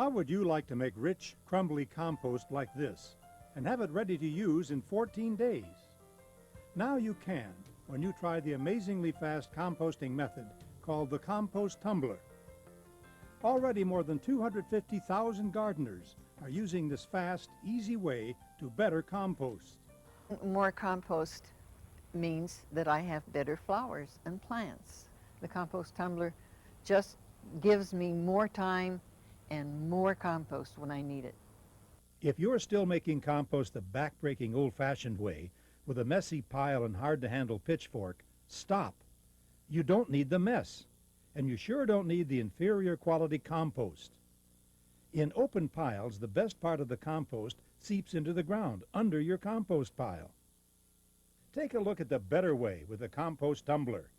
How would you like to make rich, crumbly compost like this and have it ready to use in 14 days? Now you can when you try the amazingly fast composting method called the ComposTumbler. Already more than 250,000 gardeners are using this fast, easy way to better compost. More compost means that I have better flowers and plants. The compost tumbler just gives me more time and more compost when I need it. If you're still making compost the back-breaking old-fashioned way, with a messy pile and hard-to-handle pitchfork, stop. You don't need the mess, and you sure don't need the inferior quality compost. In open piles, the best part of the compost seeps into the ground under your compost pile. Take a look at the better way with the compost tumbler.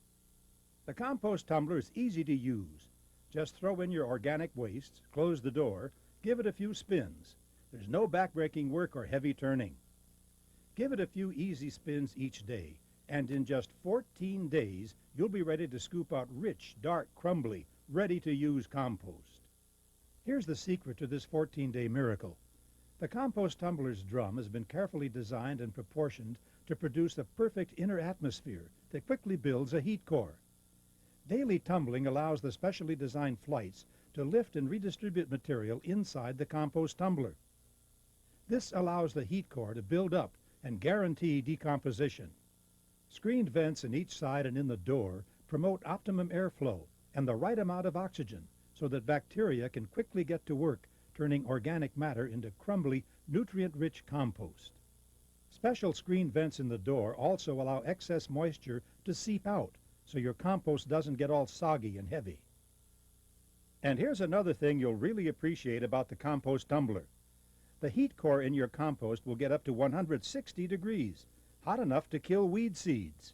The compost tumbler is easy to use. Just throw in your organic wastes, close the door, give it a few spins. There's no back-breaking work or heavy turning. Give it a few easy spins each day, and in just 14 days, you'll be ready to scoop out rich, dark, crumbly, ready-to-use compost. Here's the secret to this 14-day miracle. The compost tumbler's drum has been carefully designed and proportioned to produce a perfect inner atmosphere that quickly builds a heat core. Daily tumbling allows the specially designed flights to lift and redistribute material inside the compost tumbler. This allows the heat core to build up and guarantee decomposition. Screened vents in each side and in the door promote optimum airflow and the right amount of oxygen so that bacteria can quickly get to work turning organic matter into crumbly, nutrient-rich compost. Special screened vents in the door also allow excess moisture to seep out so your compost doesn't get all soggy and heavy. And here's another thing you'll really appreciate about the compost tumbler. The heat core in your compost will get up to 160 degrees, hot enough to kill weed seeds.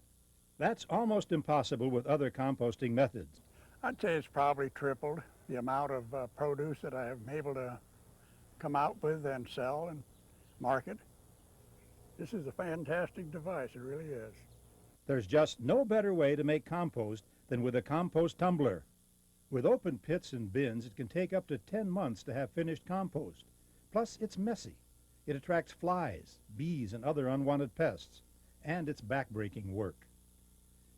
That's almost impossible with other composting methods. I'd say it's probably tripled the amount of produce that I am able to come out with and sell and market. This is a fantastic device, it really is. There's just no better way to make compost than with a compost tumbler. With open pits and bins, it can take up to 10 months to have finished compost. Plus, it's messy. It attracts flies, bees, and other unwanted pests, and it's back-breaking work.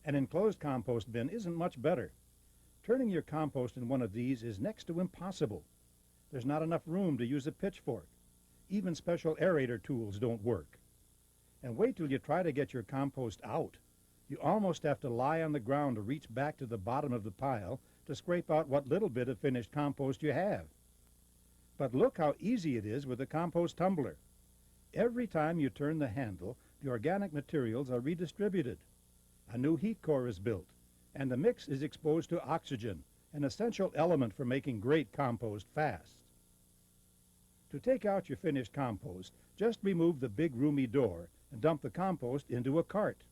An enclosed compost bin isn't much better. Turning your compost in one of these is next to impossible. There's not enough room to use a pitchfork. Even special aerator tools don't work. And wait till you try to get your compost out. You almost have to lie on the ground to reach back to the bottom of the pile to scrape out what little bit of finished compost you have. But look how easy it is with the compost tumbler. Every time you turn the handle, the organic materials are redistributed. A new heat core is built, and the mix is exposed to oxygen, an essential element for making great compost fast. To take out your finished compost, just remove the big roomy door and dump the compost into a cart.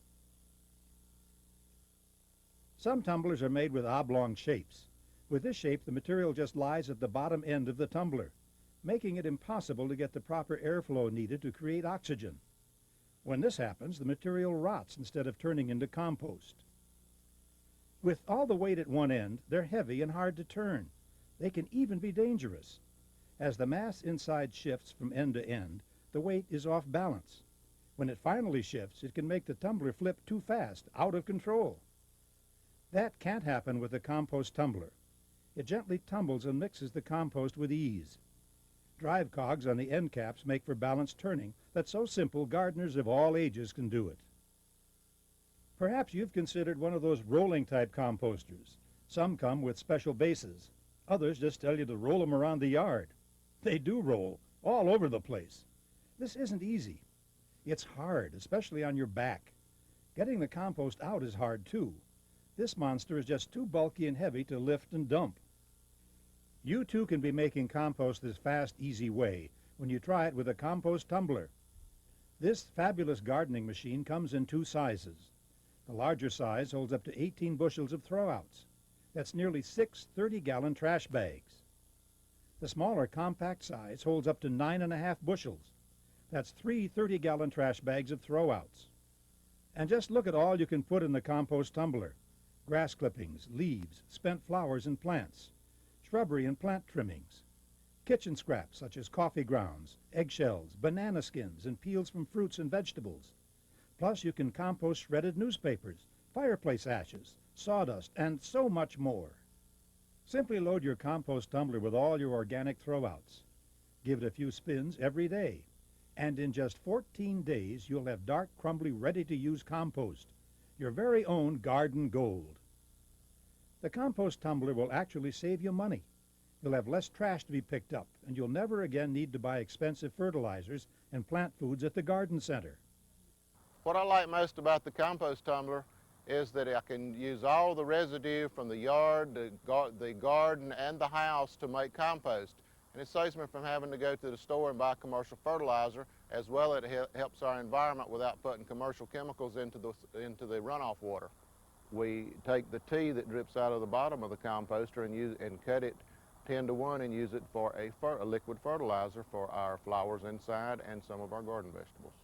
Some tumblers are made with oblong shapes. With this shape, the material just lies at the bottom end of the tumbler, making it impossible to get the proper airflow needed to create oxygen. When this happens, the material rots instead of turning into compost. With all the weight at one end, they're heavy and hard to turn. They can even be dangerous. As the mass inside shifts from end to end, the weight is off balance. When it finally shifts, it can make the tumbler flip too fast, out of control. That can't happen with the compost tumbler. It gently tumbles and mixes the compost with ease. Drive cogs on the end caps make for balanced turning that's so simple gardeners of all ages can do it. Perhaps you've considered one of those rolling-type composters. Some come with special bases. Others just tell you to roll them around the yard. They do roll, all over the place. This isn't easy. It's hard, especially on your back. Getting the compost out is hard, too. This monster is just too bulky and heavy to lift and dump. You too can be making compost this fast, easy way when you try it with a compost tumbler. This fabulous gardening machine comes in two sizes. The larger size holds up to 18 bushels of throwouts. That's nearly 6 30-gallon trash bags. The smaller compact size holds up to 9.5 bushels. That's 3 30-gallon trash bags of throwouts. And just look at all you can put in the compost tumbler. Grass clippings, leaves, spent flowers and plants, shrubbery and plant trimmings, kitchen scraps such as coffee grounds, eggshells, banana skins, and peels from fruits and vegetables. Plus, you can compost shredded newspapers, fireplace ashes, sawdust, and so much more. Simply load your compost tumbler with all your organic throwouts. Give it a few spins every day, and in just 14 days, you'll have dark, crumbly, ready-to-use compost, your very own garden gold. The compost tumbler will actually save you money. You'll have less trash to be picked up, and you'll never again need to buy expensive fertilizers and plant foods at the garden center. What I like most about the compost tumbler is that I can use all the residue from the yard, the garden, and the house to make compost. And it saves me from having to go to the store and buy commercial fertilizer, as well as it helps our environment without putting commercial chemicals into the runoff water. We take the tea that drips out of the bottom of the composter and cut it 10 to 1 and use it for a liquid fertilizer for our flowers inside and some of our garden vegetables.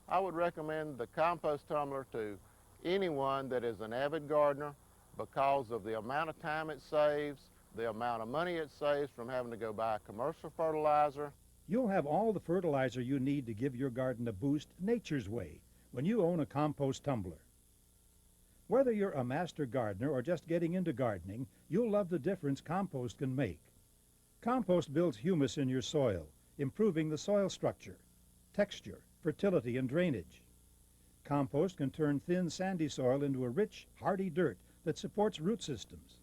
I would recommend the compost tumbler to anyone that is an avid gardener because of the amount of time it saves, the amount of money it saves from having to go buy commercial fertilizer. You'll have all the fertilizer you need to give your garden a boost nature's way when you own a compost tumbler. Whether you're a master gardener or just getting into gardening, you'll love the difference compost can make. Compost builds humus in your soil, improving the soil structure, texture, fertility, and drainage. Compost can turn thin, sandy soil into a rich, hardy dirt that supports root systems.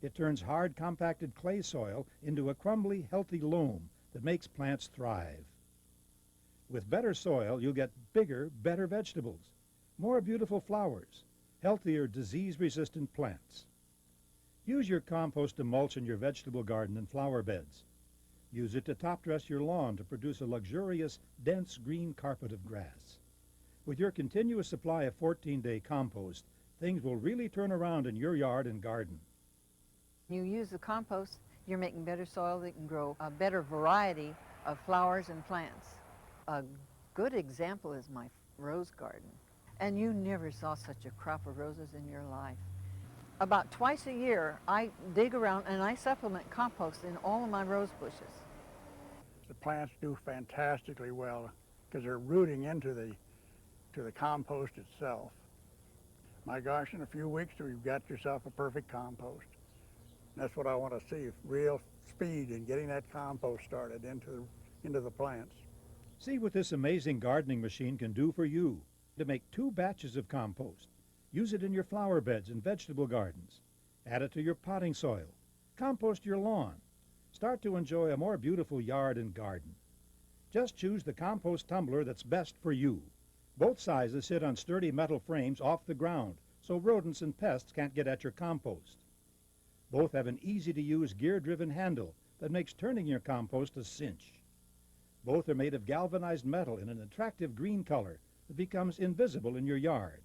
It turns hard, compacted clay soil into a crumbly, healthy loam that makes plants thrive. With better soil, you'll get bigger, better vegetables, more beautiful flowers, healthier, disease-resistant plants. Use your compost to mulch in your vegetable garden and flower beds. Use it to top-dress your lawn to produce a luxurious, dense green carpet of grass. With your continuous supply of 14-day compost, things will really turn around in your yard and garden. You use the compost, you're making better soil that can grow a better variety of flowers and plants. A good example is my rose garden. And you never saw such a crop of roses in your life. About twice a year, I dig around and I supplement compost in all of my rose bushes. The plants do fantastically well because they're rooting into the compost itself. My gosh, in a few weeks you've got yourself a perfect compost. That's what I want to see, real speed in getting that compost started into the plants. See what this amazing gardening machine can do for you. To make 2 batches of compost. Use it in your flower beds and vegetable gardens. Add it to your potting soil. Compost your lawn. Start to enjoy a more beautiful yard and garden. Just choose the compost tumbler that's best for you. Both sizes sit on sturdy metal frames off the ground, so rodents and pests can't get at your compost. Both have an easy-to-use gear-driven handle that makes turning your compost a cinch. Both are made of galvanized metal in an attractive green color that becomes invisible in your yard.